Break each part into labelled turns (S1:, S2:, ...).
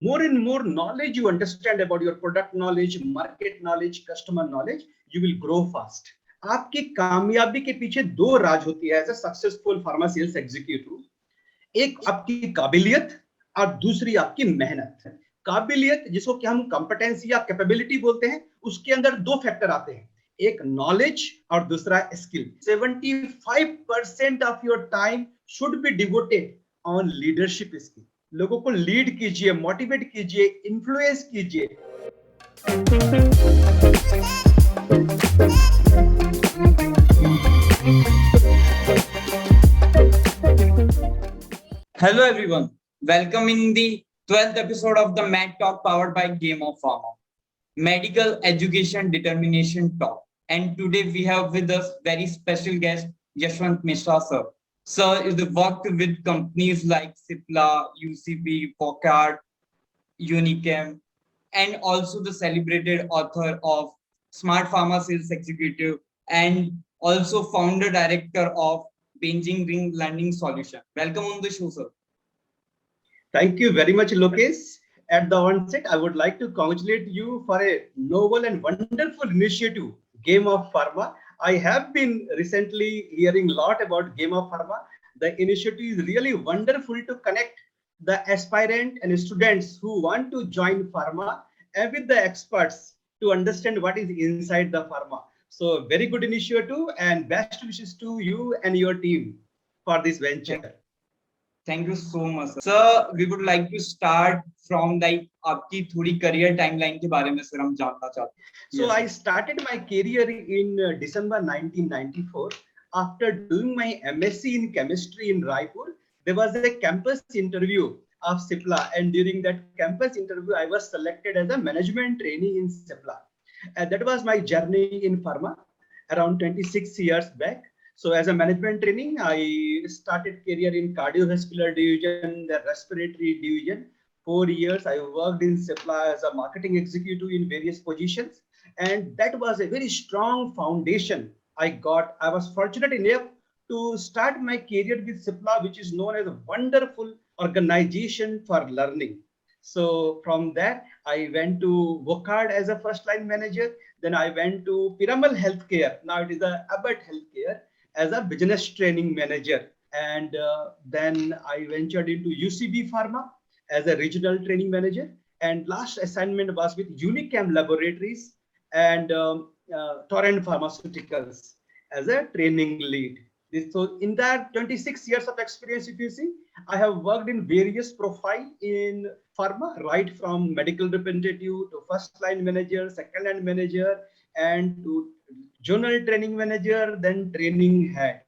S1: more and more knowledge you understand about your product knowledge, market knowledge, customer knowledge, you will grow fast. आपकी कामयाबी के पीछे दो राज होती है as a successful pharma sales executive, एक आपकी काबिलियत और दूसरी आपकी मेहनत। काबिलियत जिसको कि हम कॉम्पिटेंसी या कैपेबिलिटी बोलते हैं, उसके अंदर दो फैक्टर आते हैं, एक नॉलेज और दूसरा skill. 75% of your time should be devoted on leadership skill. लोगों को लीड कीजिए, मोटिवेट कीजिए, इन्फ्लुएंस कीजिए।
S2: Hello everyone, welcome in the 12th episode of the Mad Talk powered by Game of Pharma, Medical Education Determination Talk. And today we have with us very special guest, Yashwant Mishra sir. Sir is worked with companies like Cipla, UCB, Vocard, Unichem, and also the celebrated author of Smart Pharma Sales Executive and also founder director of Beijing Ring Learning Solution. Welcome on the show, sir.
S1: Thank you very much, Lokesh. At the onset, I would like to congratulate you for a novel and wonderful initiative, Game of Pharma. I have been recently hearing a lot about Game of Pharma. The initiative is really wonderful to connect the aspirant and students who want to join pharma and with the experts to understand what is inside the pharma. So very good initiative and best wishes to you and your team for this venture.
S2: Thank you so much, sir. We would like to start from like आपकी थोड़ी career timeline के बारे में sir हम जानना चाहते हैं.
S1: So I started my career in December 1994. After doing my MSc in chemistry in Raipur, there was a campus interview of Cipla, and during that campus interview, I was selected as a management trainee in Cipla. And that was my journey in pharma around 26 years back. So as a management training, I started career in cardiovascular division, the respiratory division. 4 years I worked in Cipla as a marketing executive in various positions. And that was a very strong foundation I got. I was fortunate enough to start my career with Cipla, which is known as a wonderful organization for learning. So from that, I went to Vocard as a first line manager. Then I went to Piramal Healthcare. Now it is a Abbott Healthcare as a business training manager. And then I ventured into UCB Pharma as a regional training manager. And last assignment was with Unichem Laboratories and Torrent Pharmaceuticals as a training lead. So in that 26 years of experience, if you see, I have worked in various profile in pharma, right from medical representative to first line manager, second line manager, and to journal training manager, then training head.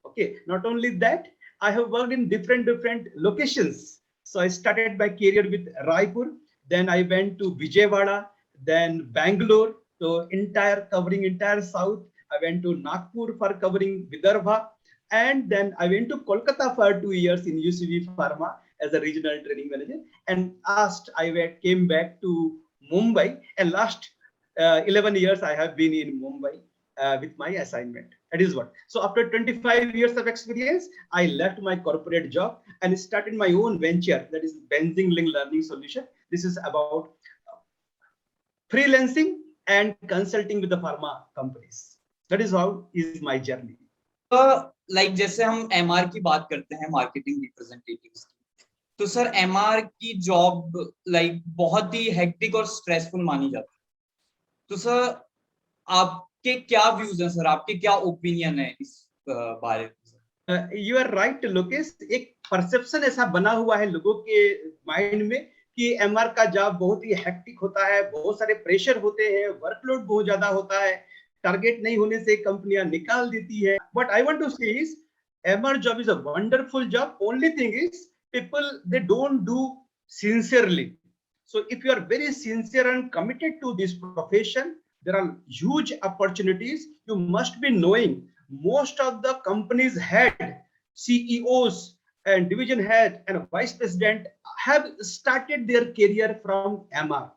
S1: Okay, not only that, I have worked in different locations. So I started my career with Raipur, then I went to Vijayawada, then Bangalore, so covering entire south. I went to Nagpur for covering Vidarbha, and then I went to Kolkata for 2 years in UCB Pharma as a regional training manager. And I came back to Mumbai, and last 11 years I have been in Mumbai with my assignment. That is what. So after 25 years of experience, I left my corporate job and started my own venture, that is Beijing Ring Learning Solution. This is about freelancing and consulting with the pharma companies. That is how is my journey.
S2: Like जैसे हम MR की बात करते हैं marketing representatives की, तो sir MR की job like बहुत ही hectic और stressful मानी जाती है. तो सर आपके क्या व्यूज हैं सर, आपके क्या ओपिनियन है इस बारे में?
S1: You are right, Lokesh. एक परसेप्शन ऐसा बना हुआ है लोगों के माइंड में कि MR का जॉब बहुत ही हेक्टिक होता है, बहुत सारे प्रेशर होते हैं, वर्कलोड बहुत ज्यादा होता है, टारगेट नहीं होने से कंपनियां निकाल देती है. What I want to say is MR job is a wonderful job. Only thing is people, they don't do sincerely. So if you are very sincere and committed to this profession, there are huge opportunities. You must be knowing most of the company's head, CEOs and division head and vice president have started their career from MR.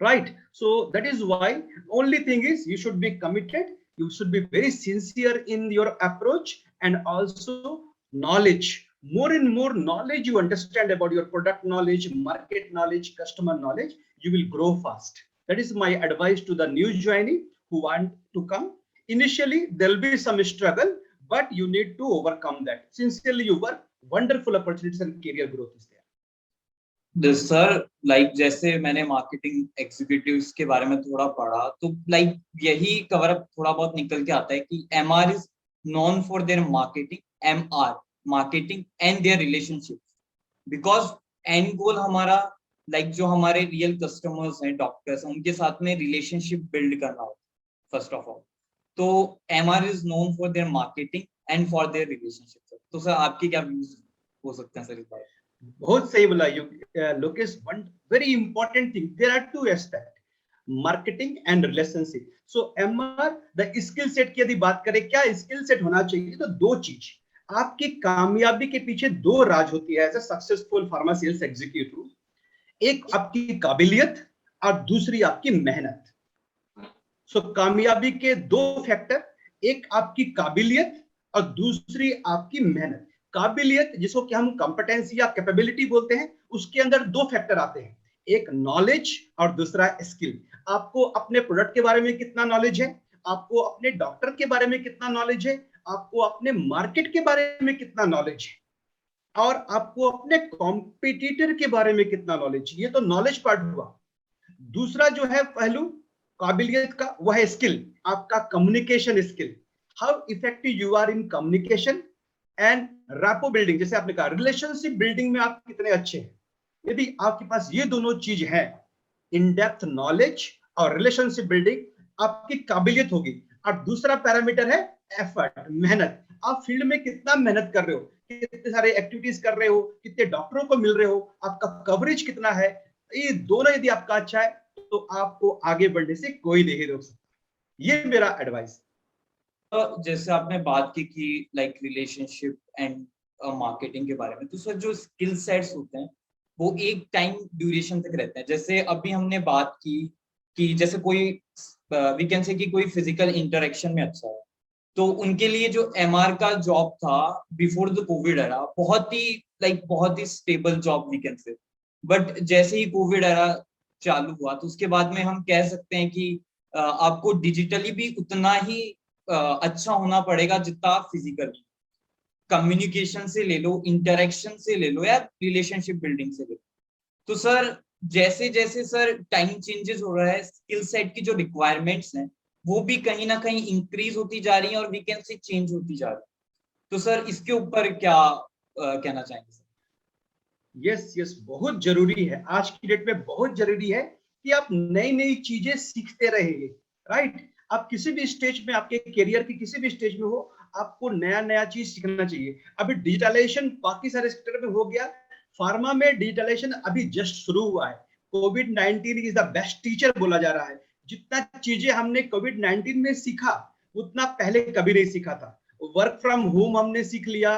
S1: Right. So that is why only thing is you should be committed. You should be very sincere in your approach and also knowledge. more and more knowledge you understand about your product knowledge, market knowledge, customer knowledge, you will grow fast. That is my advice to the new joinee who want to come. Initially there will be some struggle, but you need to overcome that. Sincerely you work, wonderful opportunities and career growth is there.
S2: Sir like जैसे मैंने marketing executives के बारे में थोड़ा पढ़ा, तो like यही cover up थोड़ा बहुत निकल के आता है कि MR is known for their marketing, MR marketing and their relationship, because end goal हमारा लाइक जो हमारे रियल कस्टमर्स हैं, डॉक्टर्स, उनके साथ में रिलेशनशिप बिल्ड करना होता है फर्स्ट ऑफ ऑल. तो MR is known for their marketing and for their relationship. तो सर आपके क्या व्यूज हो सकते हैं सर इस बारे में?
S1: बहुत सही बोला Lokesh. One very important thing, there are two aspect, marketing and relationship. So MR the skill set की यदि बात करें, क्या स्किल सेट होना चाहिए, तो दो चीज. आपकी कामयाबी के पीछे दो राज होती है as a successful pharma sales executive. एक आपकी काबिलियत और दूसरी आपकी मेहनत. सो कामयाबी के दो फैक्टर, एक आपकी काबिलियत और दूसरी आपकी मेहनत. काबिलियत जिसको कि हम कॉम्पिटेंसी या कैपेबिलिटी बोलते हैं, उसके अंदर दो फैक्टर आते हैं, एक नॉलेज और दूसरा स्किल. आपको अपने प्रोडक्ट के बारे में कितना नॉलेज है, आपको अपने डॉक्टर के बारे में कितना नॉलेज है, आपको अपने मार्केट के बारे में कितना नॉलेज है, और आपको अपने कॉम्पिटिटर के बारे में कितना नॉलेज. ये तो नॉलेज पार्ट हुआ. दूसरा जो है पहलू काबिलियत का, वह है स्किल, आपका communication skill. How effective you are in communication and rapport building. जैसे आपने कहा रिलेशनशिप बिल्डिंग में आप कितने अच्छे हैं. यदि आपके पास ये दोनों चीज है, इन डेप्थ नॉलेज और रिलेशनशिप बिल्डिंग, आपकी काबिलियत होगी. और दूसरा पैरामीटर है एफर्ट, मेहनत. आप फील्ड में कितना मेहनत कर रहे हो, कितने सारे एक्टिविटीज कर रहे हो, कितने डॉक्टरों को मिल रहे हो, आपका कवरेज कितना है. ये दोनों यदि आपका अच्छा है तो आपको आगे बढ़ने से कोई नहीं रोक सकता. ये मेरा एडवाइस.
S2: जैसे आपने बात की कि लाइक रिलेशनशिप एंड मार्केटिंग के बारे में, तो सर जो स्किल सेट्स होते हैं वो एक टाइम ड्यूरेशन तक रहते हैं. जैसे अभी हमने बात की कि जैसे कोई वी कैन से कि कोई फिजिकल इंटरेक्शन में अच्छा है, तो उनके लिए जो एमआर का जॉब था बिफोर द कोविड एरा, बहुत ही stable job we can say. But जैसे ही कोविड एरा चालू हुआ, तो उसके बाद में हम कह सकते हैं कि आपको डिजिटली भी उतना ही अच्छा होना पड़ेगा जितना आप फिजिकली. कम्युनिकेशन से ले लो, इंटरेक्शन से ले लो, या रिलेशनशिप बिल्डिंग से ले लो. तो सर जैसे जैसे सर टाइम चेंजेस हो रहा है, स्किल सेट की जो रिक्वायरमेंट्स हैं वो भी कहीं ना कहीं इंक्रीज होती जा रही है और वी कैन से चेंज होती जा रही है. तो सर इसके ऊपर क्या कहना चाहेंगे सर?
S1: यस, बहुत जरूरी है. आज की डेट में बहुत जरूरी है कि आप नई नई चीजें सीखते रहेंगे. राइट. आप किसी भी स्टेज में, आपके करियर की किसी भी स्टेज में हो, आपको नया नया चीज सीखना चाहिए. अभी डिजिटलाइजेशन बाकी सारे सेक्टर में हो गया, फार्मा में डिजिटलाइजेशन अभी जस्ट शुरू हुआ है. कोविड-19 इज द बेस्ट टीचर बोला जा रहा है. जितना चीजें हमने कोविड-19 में सीखा उतना पहले कभी नहीं सीखा था. वर्क फ्रॉम होम हमने सीख लिया,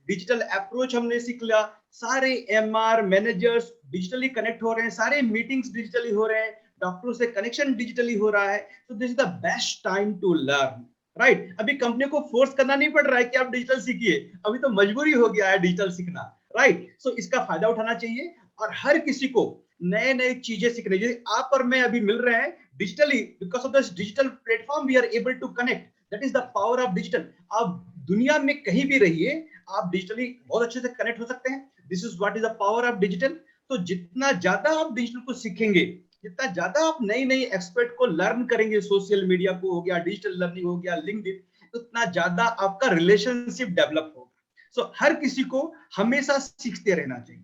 S1: डिजिटल अप्रोच हमने सीख लिया, सारे एमआर मैनेजर्स डिजिटली कनेक्ट हो रहे हैं, सारे मीटिंग्स डिजिटली हो रहे हैं, डॉक्टरों से कनेक्शन डिजिटली हो रहा है. तो this is the best time to learn. Right. अभी कंपनी को फोर्स करना नहीं पड़ रहा है कि आप डिजिटल सीखिए, अभी तो मजबूरी हो गया है डिजिटल सीखना. राइट. सो इसका फायदा उठाना चाहिए और हर किसी को नए नए चीजें सीखनी चाहिए. आप और मैं अभी मिल रहे हैं digitally, because of this digital platform we are able to connect. That is the power of digital. आप दुनिया में कहीं भी रहिए, आप डिजिटली बहुत अच्छे से कनेक्ट हो सकते हैं. This is what is the power of digital. तो जितना ज्यादा आप डिजिटल को सीखेंगे, जितना ज्यादा आप नई नई एक्सपर्ट को लर्न करेंगे, सोशल मीडिया को हो गया, डिजिटल लर्निंग हो गया, लिंक्डइन, उतना ज्यादा आपका रिलेशनशिप डेवलप होगा. सो हर किसी को हमेशा सीखते रहना चाहिए.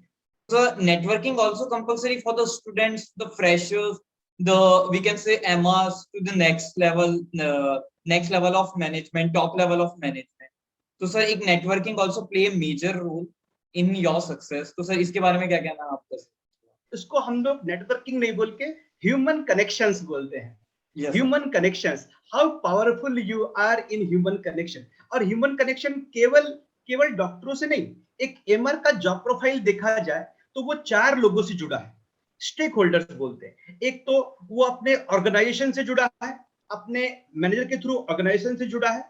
S2: So networking also compulsory for the students, the freshers, the we can say MRs to the next level of management, top level of management. तो सर एक networking also play a major role in your success. तो sir इसके बारे में क्या कहना है आपका?
S1: इसको हम लोग नेटवर्किंग नहीं बोल के ह्यूमन कनेक्शंस बोलते हैं. Human connections, how powerful you are in human connection. और ह्यूमन कनेक्शन केवल डॉक्टरों से नहीं, एक एमआर का जॉब प्रोफाइल देखा जाए तो वो 4 लोगों से जुड़ा है. स्टेक होल्डर्स बोलते हैं. एक तो वो अपने ऑर्गेनाइजेशन से जुड़ा है, अपने मैनेजर के थ्रू ऑर्गेनाइजेशन से जुड़ा है.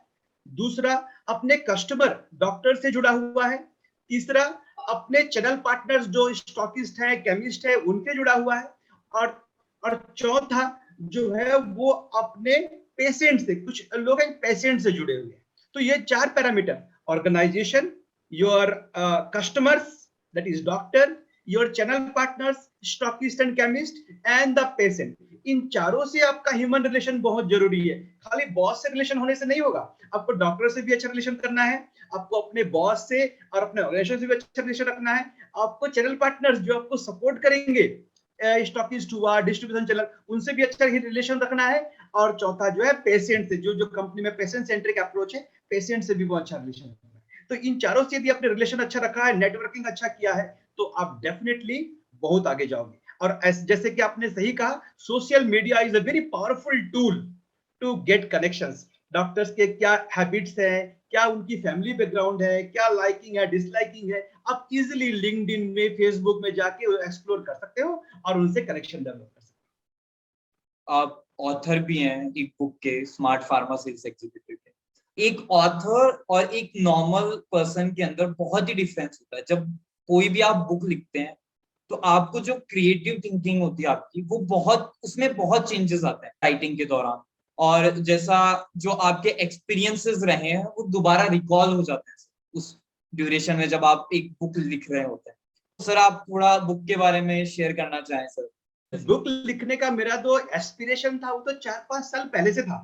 S1: दूसरा अपने कस्टमर डॉक्टर से जुड़ा हुआ है. तीसरा अपने चैनल पार्टनर्स जो स्टॉकिस्ट है, केमिस्ट है, उनसे जुड़ा हुआ है। और चौथा जो है वो अपने पेशेंट से, कुछ लोग हैं पेशेंट से जुड़े हुए हैं। तो ये 4 parameter, organisation, your customers that is doctor, your channel partners stockist and chemist and the patient, इन चारों से आपका ह्यूमन रिलेशन बहुत जरूरी है। खाली बॉस से रिलेशन होने से नहीं होगा, आपको डॉक्टर से भी अच्छा रिलेशन करना है, आपको अपने बॉस से और अपने ऑर्गेनाइजेशन से भी अच्छा रिलेशन रखना है, आपको चैनल पार्टनर्स जो आपको सपोर्ट करेंगे, स्टॉकिस्ट हुआ, डिस्ट्रीब्यूशन चैनल, उनसे भी अच्छा रिलेशन रखना है। और चौथा जो है पेशेंट से, जो कंपनी में पेशेंट सेंट्रिक अप्रोच है, पेशेंट से भी वो अच्छा रिलेशन रखना है। तो इन चारों से यदि आपने रिलेशन अच्छा रखा है, नेटवर्किंग अच्छा किया है, तो आप डेफिनेटली बहुत आगे जाओगे। और जैसे कि आपने सही कहा, social media is a very powerful tool to get connections. Doctors के क्या हैबिट्स हैं, क्या उनकी फैमिली बैकग्राउंड है, क्या लाइकिंग है, डिसलाइकिंग है, आप इजीली लिंक्डइन में, फेसबुक में जाके एक्सप्लोर कर सकते हो और उनसे कनेक्शन डेवलप कर सकते
S2: हो। आप ऑथर भी हैं एक बुक के, स्मार्ट फार्मा सेल्स एग्जीक्यूटिव के। एक ऑथर और एक नॉर्मल पर्सन के अंदर बहुत ही डिफरेंस होता है। जब कोई भी आप बुक लिखते हैं तो आपको जो क्रिएटिव थिंकिंग होती है आपकी, वो बहुत, उसमें बहुत चेंजेस आते हैं राइटिंग के दौरान। और जैसा जो आपके एक्सपीरियंसेस रहे हैं वो दोबारा रिकॉल हो जाते हैं उस ड्यूरेशन में जब आप एक बुक लिख रहे होते हैं। तो सर आप थोड़ा बुक के बारे में शेयर करना चाहें सर।
S1: हैं। बुक लिखने का मेरा जो एस्पिरेशन था वो तो 4-5 साल पहले से था।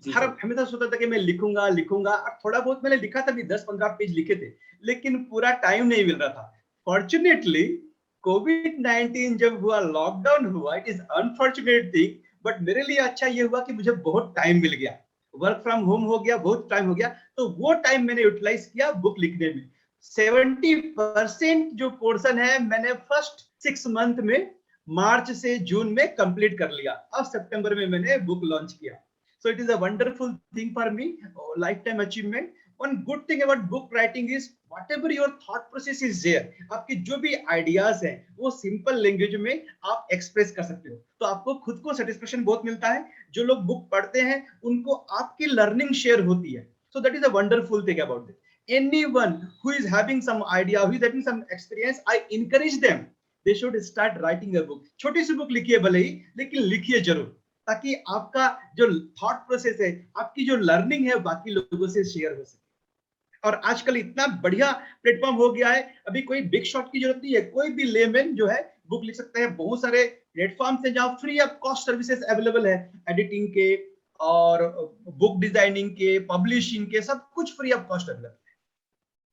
S1: हर हमेशा सोचता था कि मैं लिखूंगा लिखूंगा, और थोड़ा बहुत मैंने लिखा था भी, 10-15 पेज लिखे थे, लेकिन पूरा टाइम नहीं मिल रहा था। फॉर्चुनेटली कोविड-19 जब हुआ, लॉकडाउन हुआ, it is unfortunate thing, but मेरे लिए अच्छा ये हुआ कि मुझे बहुत टाइम मिल गया, वर्क फ्रॉम होम हो गया, बहुत टाइम हो गया, तो वो टाइम मैंने यूटिलाइज किया बुक लिखने में। 70% जो पोर्शन है मैंने फर्स्ट 6 मंथ में, मार्च से जून में कंप्लीट कर लिया। अब सितंबर में मैंने बुक लॉन्च किया। So it is a wonderful thing for me, lifetime achievement. One good thing about book writing is whatever your thought process is there, आपके जो भी आइडियाज हैं वो सिंपल लैंग्वेज में आप एक्सप्रेस कर सकते हो, तो आपको खुद को सेटिस्फेक्शन बहुत मिलता है। जो लोग बुक पढ़ते हैं उनको आपकी लर्निंग शेयर होती है, so that is a wonderful thing about it. Anyone who is having some idea, who is having some experience, I encourage them, they should start writing a book. छोटी सी book लिखिए भले ही, लेकिन लिखिए जरूर, ताकि आपका जो थॉट प्रोसेस है, आपकी जो लर्निंग है, बाकी लोगों से शेयर हो सके। और आजकल इतना बढ़िया प्लेटफॉर्म हो गया है, अभी कोई बिग शॉट की जरूरत नहीं है, कोई भी लेमैन जो है बुक लिख सकता है। बहुत सारे प्लेटफॉर्म्स हैं जहां free of cost services available है, एडिटिंग के और बुक डिजाइनिंग के, पब्लिशिंग के, सब कुछ फ्री ऑफ कॉस्ट अवेलेबल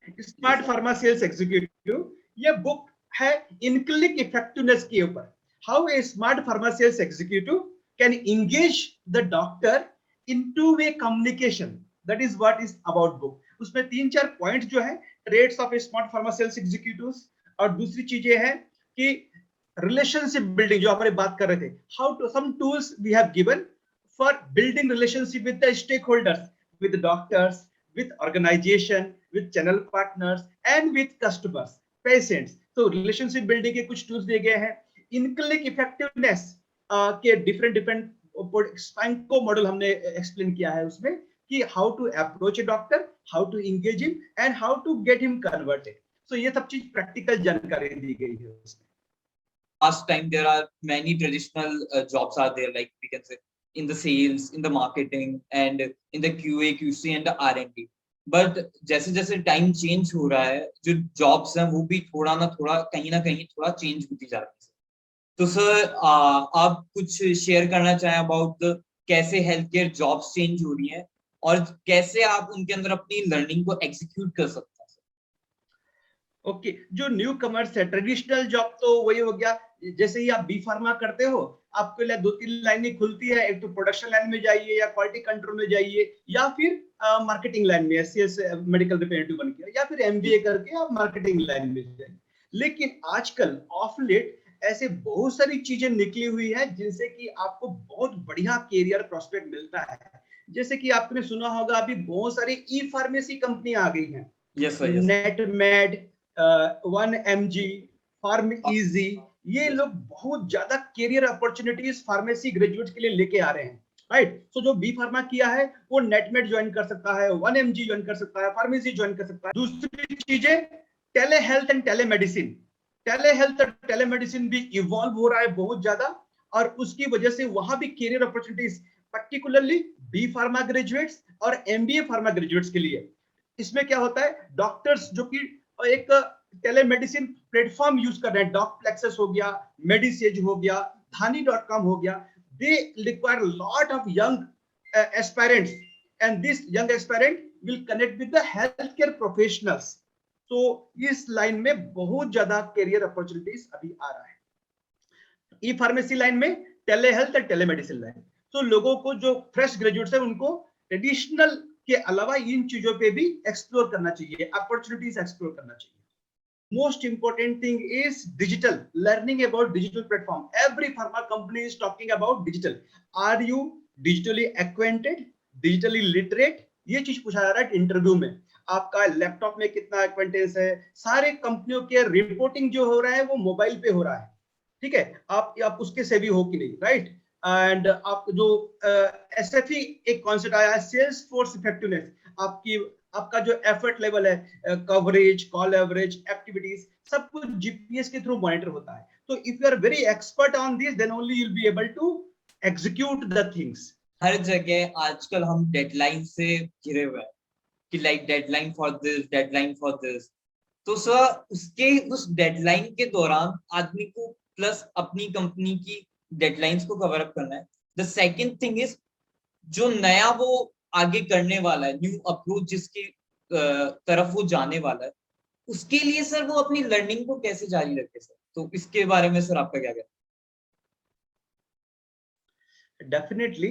S1: है। स्मार्ट फार्मा सेल्स एग्जीक्यूटिव, ये बुक है इन-क्लिक इफेक्टिवनेस के ऊपर, how a smart pharma sales executive can engage the doctor in two-way communication. That is what is about book. उसमें 3-4 point जो है, traits of a smart pharma sales executives, और दूसरी चीजें हैं कि रिलेशनशिप बिल्डिंग, जो हमारे बात कर रहे थे, how to, some tools we have given for building relationship with the stakeholders, with the doctors, with organization, with channel partners and with customers, patients. So relationship building के कुछ tools दिए गए हैं। in-click effectiveness के different को model हमने explain किया है उसमें, कि how to approach a doctor, how to engage him and how to get him converted. So ये सब चीज प्रैक्टिकल जानकारी दी गई है उसमें।
S2: Last time there are many traditional jobs are there, like we can say in the sales, in the marketing and in the QA, QC and the R&D. But जैसे जैसे time change हो रहा है, जो जॉब्स हैं वो भी थोड़ा ना कहीं थोड़ा चेंज होती जा रही है। तो सर आप कुछ शेयर करना चाहें अबाउट कैसे हेल्थ केयर जॉब्स चेंज हो रही हैं और कैसे आप उनके अंदर अपनी लर्निंग को एग्जीक्यूट कर सकते हैं?
S1: ओके, जो न्यू कमर्स है, ट्रेडिशनल जॉब तो वही हो गया। जैसे ही आप बी फार्मा करते हो, आपके लिए 2-3 लाइनें खुलती है, एक तो प्रोडक्शन लाइन में जाइए या क्वालिटी कंट्रोल में जाइए, या फिर मार्केटिंग लाइन में एससीएस मेडिकल रिप्रेजेंटेटिव बन के, या फिर एमबीए करके आप मार्केटिंग लाइन में जाइए। लेकिन आजकल ऑफ लेट ऐसे बहुत सारी चीजें निकली हुई है जिनसे कि आपको बहुत बढ़िया कैरियर प्रोस्पेक्ट मिलता है। जैसे कि आपने सुना होगा, अभी बहुत सारी ई फार्मेसी कंपनी आ गई हैं।
S2: Yes, sir, yes.
S1: Netmed, 1mg, PharmEasy, ये लोग बहुत ज्यादा कैरियर अपॉर्चुनिटीज फार्मेसी ग्रेजुएट्स के लिए लेके आ रहे हैं, राइट। सो जो बी फार्मा किया है वो नेटमेड ज्वाइन कर सकता है, 1mg ज्वाइन कर सकता है, फार्मेसी ज्वाइन कर सकता है। दूसरी चीजें telehealth and telemedicine, telehealth और टेलीमेडिसिन भी इवॉल्व हो रहा है बहुत ज्यादा, और उसकी वजह से वहां भी career opportunities particularly B pharma graduates और एमबीए फार्मा ग्रेजुएट्स के लिए। इसमें क्या होता है, डॉक्टर्स जो कि एक टेलीमेडिसिन प्लेटफॉर्म यूज कर रहे हैं, डॉक्प्लेक्सस हो गया, मेडिसेज हो गया, धानी.com हो गया, they require a lot of young aspirants, and this young aspirant will connect with the healthcare professionals. तो इस लाइन में बहुत ज्यादा कैरियर अपॉर्चुनिटीज अभी आ रहा है, ई फार्मेसी लाइन में, टेली हेल्थ और टेलीमेडिसिन लाइन। तो लोगों को जो फ्रेश ग्रेजुएट्स है उनको ट्रेडिशनल के अलावा इन चीजों पे भी एक्सप्लोर करना चाहिए, अपॉर्चुनिटीज एक्सप्लोर करना चाहिए। Most important thing is digital, learning about digital platform. Every pharma company is talking about digital. Are you digitally acquainted, digitally literate? ये चीज पूछा जा रहा है इंटरव्यू में, आपका लैपटॉप में कितना एक्वेंटेंस है। सारे कंपनियों के रिपोर्टिंग जो हो रहा है वो मोबाइल पे हो रहा है, ठीक है, आप उसके से भी हो कि नहीं, राइट। एंड आप जो SFE एक कॉन्सेप्ट आया है, सेल्स फोर्स इफेक्टिवनेस, आपका जो एफर्ट लेवल है, कवरेज, कॉल एवरेज, एक्टिविटीज, सब कुछ जीपीएस के थ्रू मॉनिटर होता है। तो if you are very expert on this, then only you will be able to execute the things.
S2: हर जगह आजकल हम डेडलाइन से घिरे हुए हैं कि like deadline for this, deadline for this. तो सर उसके उस डेडलाइन के दौरान आदमी को प्लस अपनी कंपनी की डेडलाइंस को कवर अप करना है। द सेकंड थिंग इज जो नया वो आगे करने वाला है, न्यू अप्रोच जिसकी तरफ वो जाने वाला है, उसके लिए सर वो अपनी लर्निंग को कैसे जारी रखे सर? तो इसके बारे में सर आपका क्या कहना है?
S1: डेफिनेटली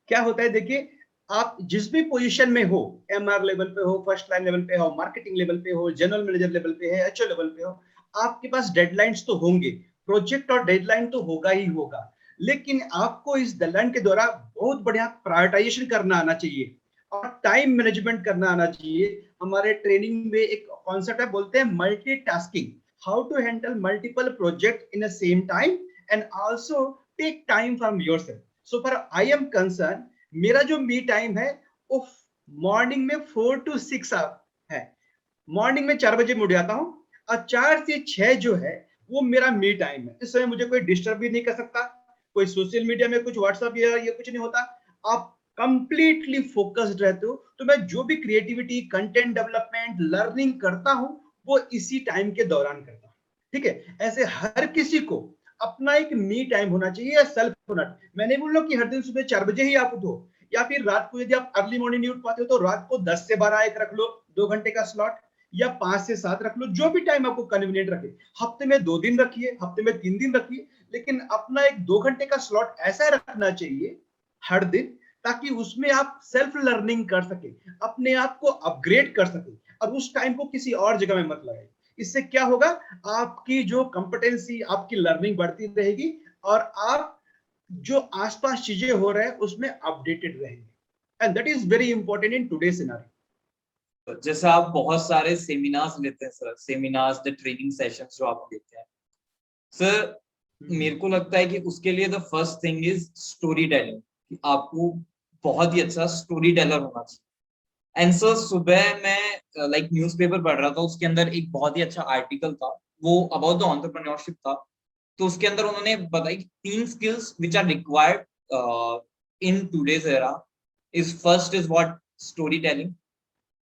S1: क्या होता है, देखिए आप जिस भी पोजीशन में हो, MR लेवल पे हो, फर्स्ट लाइन लेवल पे हो, मार्केटिंग लेवल पे हो, जनरल मैनेजर लेवल पे है, HO लेवल पे हो, आपके पास डेडलाइंस तो होंगे, प्रोजेक्ट और डेडलाइन तो होगा ही होगा, लेकिन आपको इस डेडलाइन के दौरान बहुत बढ़िया प्रायोरिटाइजेशन करना आना चाहिए और टाइम मैनेजमेंट करना आना चाहिए। हमारे ट्रेनिंग में एक कॉन्सेप्ट है, बोलते हैं multitasking, how to handle multiple project in a same time and also take time from yourself. So for I am concern, मेरा जो मी टाइम है वो मॉर्निंग में 4 to 6 है। मॉर्निंग में 4 बजे मुड़ जाता हूँ और 4 से 6 जो है वो मेरा मी टाइम है। इस समय मुझे कोई डिस्टर्ब भी नहीं कर सकता, कोई सोशल मीडिया में कुछ व्हाट्सएप या ये कुछ नहीं होता। आप कंप्लीटली फोकस्ड रहते हो, तो मैं जो भी क्रिएटिविटी, कंटेंट डेवलपमेंट, लर्निंग करता हूं वो इसी टाइम के दौरान करता हूं, ठीक है। ऐसे हर किसी को अपना एक मी टाइम होना चाहिए या सेल्फ होना। मैं नहीं बोल रहा कि हर दिन सुबह 4 बजे ही आप उठो, या फिर रात को यदि आप अर्ली मॉर्निंग नहीं उठ पाते हो तो रात को 10 से 12 एक रख लो, 2 घंटे का स्लॉट, या 5 से 7 रख लो, जो भी टाइम आपको कन्वीनियंट रखे। हफ्ते में 2 दिन रखिए, हफ्ते में 3 दिन रखिए, लेकिन अपना एक 2 घंटे का स्लॉट ऐसा रखना चाहिए हर दिन, ताकि उसमें आप सेल्फ लर्निंग कर सके, अपने आप को अपग्रेड कर सके, और उस टाइम को किसी और जगह में मत लगाइए। इससे क्या होगा, आपकी जो कंपिटेंसी, आपकी लर्निंग बढ़ती रहेगी और आप जो आसपास चीजें हो रहे हैं उसमें अपडेटेड रहेंगे, and that is very important in today scenario.
S2: जैसे आप बहुत सारे सेमिनार्स लेते हैं sir, seminars, the training sessions जो आप लेते हैं सर, मेरे को लगता है कि उसके लिए the first thing is story telling, कि आपको बहुत ही अच्छा स्टोरी टेलर होना चाहिए। एंड सर सुबह मैं लाइक न्यूज़पेपर पढ़ रहा था, उसके अंदर एक बहुत ही अच्छा आर्टिकल था, वो अबाउट द एंटरप्रेन्योरशिप था। तो उसके अंदर उन्होंने बताई 3 skills which are required in today's era. Is first is what, story telling,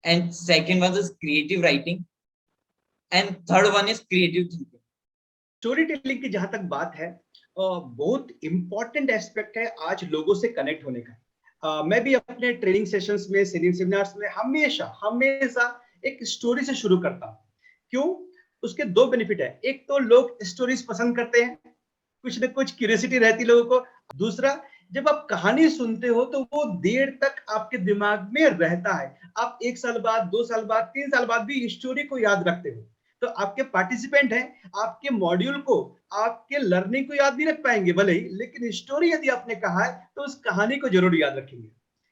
S2: and second one is creative writing, and third one is creative thinking.
S1: Story telling की जहां तक बात है, बहुत इंपॉर्टेंट एस्पेक्ट है आज लोगों से कनेक्ट होने का। मैं भी अपने ट्रेनिंग सेशंस में, सेमिनार्स में हमेशा हमेशा एक स्टोरी से शुरू करता हूं। क्यों? उसके 2 बेनिफिट है। एक तो लोग स्टोरीज पसंद करते हैं, कुछ ना कुछ क्यूरियोसिटी रहती लोगों को। दूसरा, जब आप कहानी सुनते हो तो वो देर तक आपके दिमाग में रहता है। आप 1 साल बाद, 2 साल बाद, 3 साल बाद भी स्टोरी को याद रखते हो। तो आपके पार्टिसिपेंट हैं, आपके मॉड्यूल को, आपके लर्निंग को याद नहीं रख पाएंगे भले ही, लेकिन स्टोरी यदि आपने कहा है तो उस कहानी को जरूर याद रखेंगे।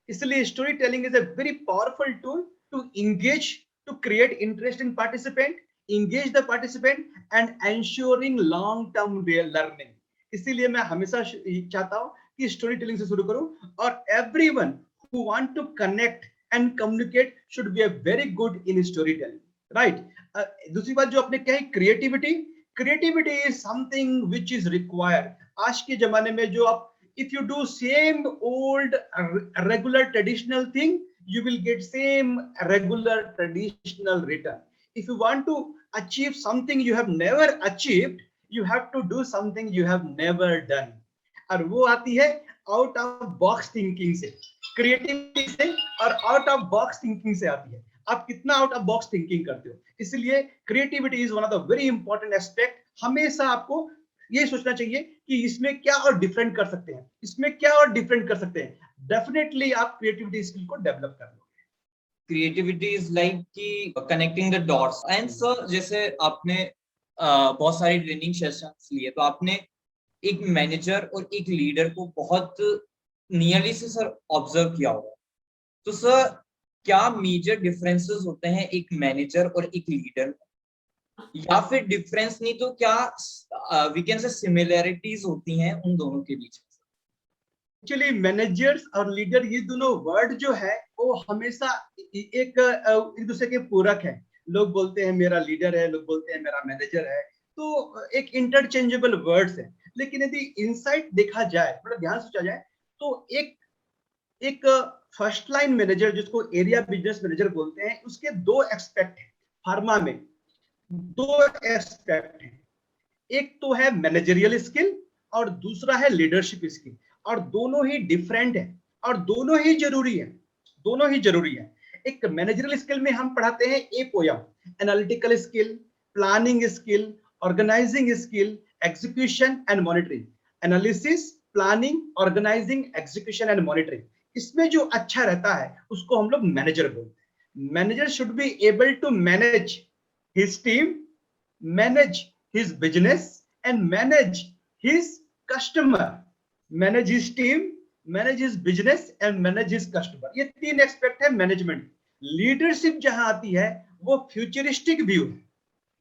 S1: इसलिए story telling is a very powerful tool to engage, to create interest in participant, engage the participant and ensuring long term learning। इसीलिए मैं हमेशा चाहता हूं कि स्टोरी टेलिंग से शुरू करूं, और everyone who want to connect and communicate should be a very good in storytelling, right? दूसरी बात जो आपने कही creativity, creativity is something which is required. आज के जमाने में जो आप if you do same old regular traditional thing, you will get same regular traditional return. If you want to achieve something you have never achieved, you have to do something you have never done. और वो आती है out of box thinking से, creativity से और out of box thinking से आती है। आप कितना आउट ऑफ बॉक्स थिंकिंग करते हो, इसलिए creativity is one of the very important aspect. हमेशा आपको ये सोचना चाहिए कि इसमें क्या और डिफरेंट कर सकते हैं, इसमें क्या और डिफरेंट कर सकते हैं। डेफिनेटली आप क्रिएटिविटी स्किल को डेवलप कर लोगे।
S2: क्रिएटिविटी इज लाइक कि connecting the dots. And sir, जैसे आपने बहुत सारी ट्रेनिंग सेशंस लिए, तो आपने एक मैनेजर और एक लीडर को बहुत नियरली से सर ऑब्जर्व किया होगा। तो सर, क्या मेजर डिफरेंसेस होते हैं एक मैनेजर और एक लीडर में, या फिर डिफरेंस नहीं तो क्या वी कैन से सिमिलैरिटीज होती हैं उन दोनों के बीच?
S1: एक्चुअली मैनेजर्स और लीडर ये दोनों वर्ड जो है वो हमेशा एक दूसरे के पूरक है। लोग बोलते हैं मेरा लीडर है, लोग बोलते हैं मेरा मैनेजर है, तो एक इंटरचेंजेबल वर्ड्स है। लेकिन यदि इनसाइट देखा जाए, थोड़ा ध्यान से सोचा जाए, तो एक फर्स्ट लाइन मैनेजर जिसको एरिया बिजनेस मैनेजर बोलते हैं, उसके दो एस्पेक्ट है। फार्मा में दो एस्पेक्ट है, एक तो है मैनेजरियल स्किल और दूसरा है लीडरशिप स्किल, और दोनों ही डिफरेंट है और दोनों ही जरूरी है, दोनों ही जरूरी है। एक मैनेजरियल स्किल में हम पढ़ाते हैं APOEM, analytical skill, planning skill, organising skill, execution and monitoring. Analysis, planning, organising, execution and monitoring, इसमें जो अच्छा रहता है उसको हम लोग मैनेजर बोलते हैं। Manager should be able to manage his team, manage his business and manage his customer. Manage his team, manage his business and manage his customer. ये तीन एस्पेक्ट है मैनेजमेंट। लीडरशिप जहां आती है वो फ्यूचरिस्टिक व्यू है।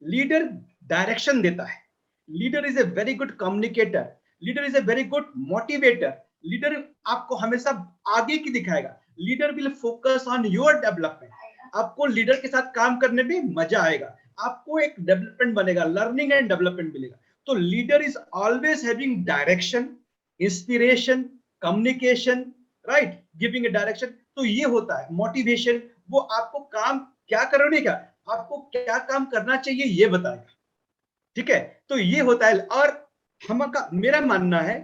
S1: लीडर डायरेक्शन देता है। Leader is a very good communicator, leader is a very good motivator. Leader आपको हमेशा आगे की दिखाएगा। Leader will focus on your development. आपको लीडर के साथ काम करने में मजा आएगा, आपको एक डेवलपमेंट बनेगा, लर्निंग एंड डेवलपमेंट मिलेगा। तो leader is always having direction, inspiration, communication, right, giving a direction. तो ये होता है मोटिवेशन, वो आपको काम क्या करने का, आपको क्या काम करना चाहिए ये बताएगा। ठीक है, तो ये होता है। और मेरा मानना है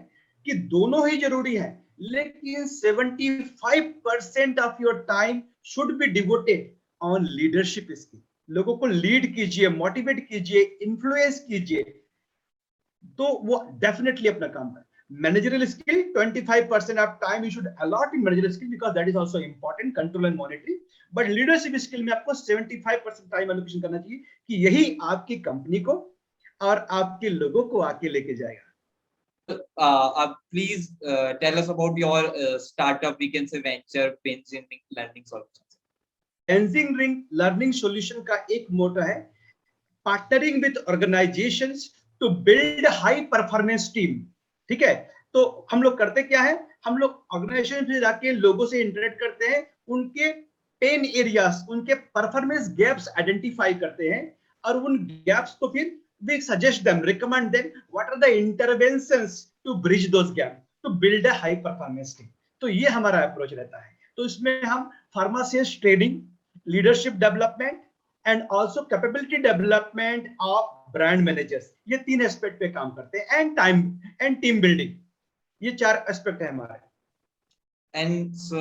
S1: कि दोनों ही जरूरी है, लेकिन 75% of your time should be devoted on leadership skill. लोगों को लीड कीजिए, मोटिवेट कीजिए, इन्फ्लुएंस कीजिए, तो वो डेफिनेटली अपना काम है। Managerial skill 25% of time you should a lot in managerial skill, because that is also important, control and monitoring. But leadership skill में आपको 75% टाइम एलोकेशन करना चाहिए कि यही आपकी कंपनी को और आपके लोगों को आके लेके जाएगा।
S2: Please tell us about your startup, we can say venture, Penzing Learning Solutions.
S1: Penzing Learning Solution का एक मोटो है partnering with organisations to build high performance team. ठीक है, तो हम लोग करते क्या है, हम लोग ऑर्गेनाइजेशन में जाके लोगों से इंटरेक्ट करते हैं, उनके पेन एरियाज, उनके परफॉर्मेंस गैप्स आइडेंटिफाई करते हैं, और उन गैप्स को फिर we suggest them, recommend them what are the interventions to bridge those gaps to build a high performance team. तो ये हमारा अप्रोच रहता है। तो इसमें हम pharmacist training, leadership development and also capability development of brand managers, ये तीन एस्पेक्ट पे काम करते हैं, एंड टीम बिल्डिंग, ये चार एस्पेक्ट है हमारे।
S2: And so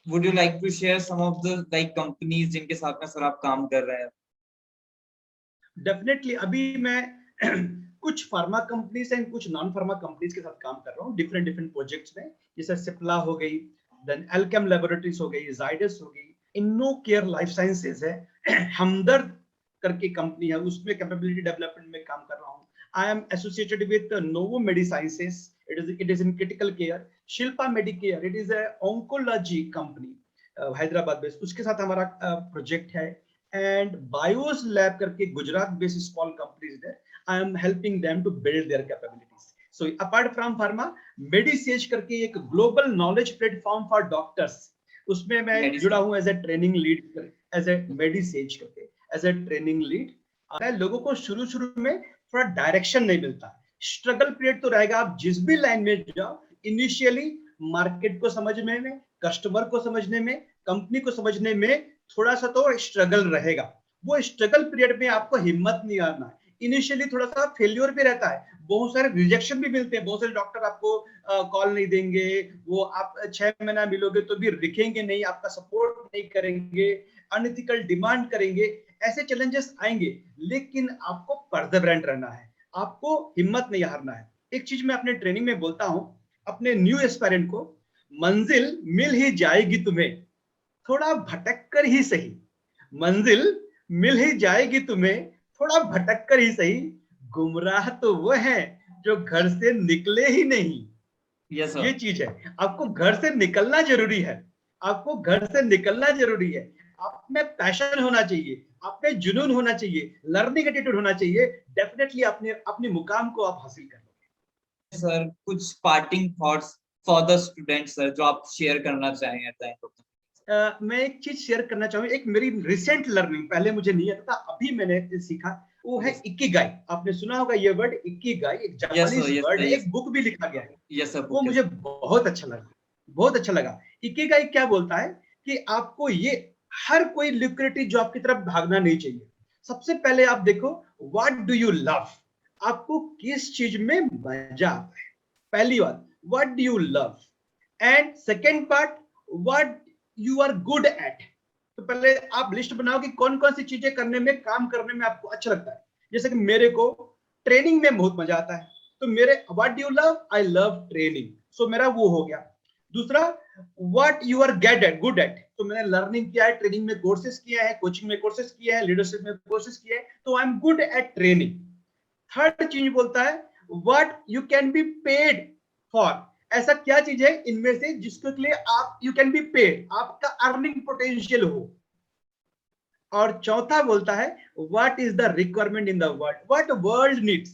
S2: would you like to share some of the like companies जिनके साथ में सर आप काम कर रहे हैं?
S1: डेफिनेटली अभी मैं कुछ फार्मा कंपनीज एंड कुछ नॉन फार्मा कंपनीज के साथ काम कर रहा हूँ डिफरेंट प्रोजेक्ट्स में, जैसे सिप्ला हो गई, देन एल्केम लैबोरेटरीज हो गई, जाइडस हो गई, इन्नो केयर लाइफ साइंसेज है, हमदर्द करके कंपनी है, उसमें कैपेबिलिटी डेवलपमेंट में काम कर रहा हूँ। I am associated with Novo Medisciences, it is in critical care, Shilpa Medicare, it is a oncology company Hyderabad based, उसके साथ हमारा प्रोजेक्ट है। And Bios Lab करके Gujarat based small companies there, I am helping them to build their capabilities. So apart from pharma, MediSage करके एक global knowledge platform for doctors, उसमें मैं जुड़ा हूँ as a training lead, as a MediSage करके, as a training lead. लोगों को शुरू में थोड़ा डायरेक्शन नहीं मिलता, स्ट्रगल पीरियड तो रहेगा। आप जिस भी लाइन में जाओ, इनिशियली मार्केट को समझने में, कस्टमर को समझने में, कंपनी को समझने में थोड़ा सा तो स्ट्रगल रहेगा। वो स्ट्रगल पीरियड में आपको हिम्मत नहीं आना है। इनिशियली थोड़ा सा फेल्योर भी रहता है, बहुत सारे रिजेक्शन भी मिलते हैं, बहुत सारे डॉक्टर आपको कॉल नहीं देंगे, वो आप 6 महीना मिलोगे तो भी दिखेंगे नहीं, आपका सपोर्ट नहीं करेंगे, अनएथिकल डिमांड करेंगे, ऐसे चैलेंजेस आएंगे। लेकिन आपको परसेवरेंट रहना है, आपको हिम्मत नहीं हारना है। एक चीज मैं अपने ट्रेनिंग में बोलता हूं अपने न्यू एस्पायरेंट को, मंजिल मिल ही जाएगी तुम्हें, थोड़ा भटक कर ही सही। मंजिल मिल ही जाएगी तुम्हें, थोड़ा भटक कर ही सही। गुमराह तो वो है जो घर से निकले ही नहीं।
S2: Yes, sir.
S1: ये चीज है, आपको घर से निकलना जरूरी है, आपको घर से निकलना जरूरी है। आप में पैशन होना चाहिए, आप में जुनून होना चाहिए, लर्निंग एटीट्यूड होना चाहिए। डेफिनेटली अपने मुकाम को आप हासिल कर लोगे।
S2: सर कुछ parting thoughts for the students sir जो आप शेयर करना चाहें at the end of the.
S1: मैं एक चीज शेयर करना चाहूंगा, एक मेरी रिसेंट लर्निंग, पहले मुझे नहीं आता था, अभी मैंने सीखा, वो है इकिगाई। आपने सुना होगा ये वर्ड इकिगाई, एक जापानीज वर्ड है, एक बुक भी लिखा गया है।
S2: यस सर,
S1: वो मुझे बहुत अच्छा लगा, बहुत अच्छा लगा। इकिगाई क्या बोलता है कि आपको ये हर कोई लुक्रेटिव जॉब की तरफ भागना नहीं चाहिए। सबसे पहले आप देखो व्हाट डू यू लव, आपको किस चीज में मजा आता है, पहली बात what do you love, and second part what you are good at. तो पहले आप लिस्ट बनाओ कि कौन कौन सी चीजें करने में, काम करने में आपको अच्छा लगता है। जैसे कि मेरे को ट्रेनिंग में बहुत मजा आता है, तो मेरे what do you love, I love training, so मेरा वो हो गया। दूसरा what you are good at, तो मैंने लर्निंग किया है, ट्रेनिंग में कोर्सेज किया है, कोचिंग में कोर्सेज किया है, लीडरशिप में कोर्सेज किया है, तो I am good at training. Third चीज बोलता है what you can be paid for, ऐसा क्या चीज है इनमें से जिसके लिए आप यू कैन बी पेड, आपका अर्निंग पोटेंशियल हो। और चौथा बोलता है what is the requirement in the world, what world needs.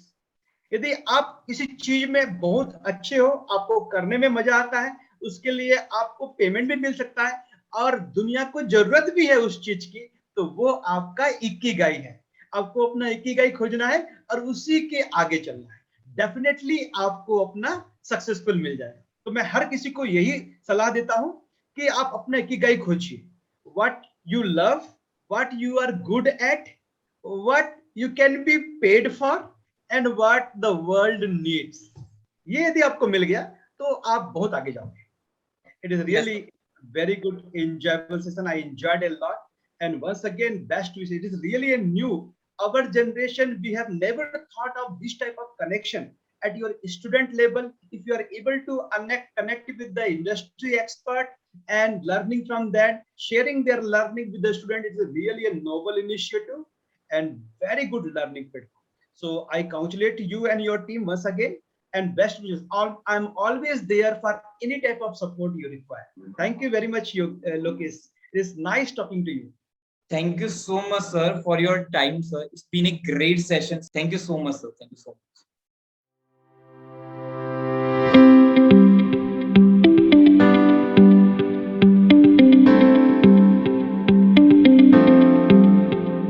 S1: यदि आप किसी चीज में बहुत अच्छे हो, आपको करने में मजा आता है, उसके लिए आपको पेमेंट भी मिल सकता है और दुनिया को जरूरत भी है उस चीज की, तो वो आपका इकिगाई है। आपको अपना इकिगाई खोजना है और उसी के आगे चलना है, डेफिनेटली आपको अपना सक्सेसफुल मिल जाएगा। तो मैं हर किसी को यही सलाह देता हूं कि आप अपना इकिगाई खोजिए, what you love, what you are good at, what you can be paid for, and what the world needs. ये यदि आपको मिल गया तो आप बहुत आगे जाओगे। It is really very good enjoyable session, I enjoyed a lot, and once again best wishes. It is really a new, our generation, we have never thought of this type of connection at your student level. If you are able to connect with the industry expert and learning from that, sharing their learning with the student, is really a noble initiative and very good learning platform. So I congratulate you and your team once again, and best wishes. I'm always there for any type of support you require. Thank you very much, Lokesh. It is nice talking to you.
S2: Thank you so much, sir, for your time, sir. It's been a great session. Thank you so much, sir. Thank you so much.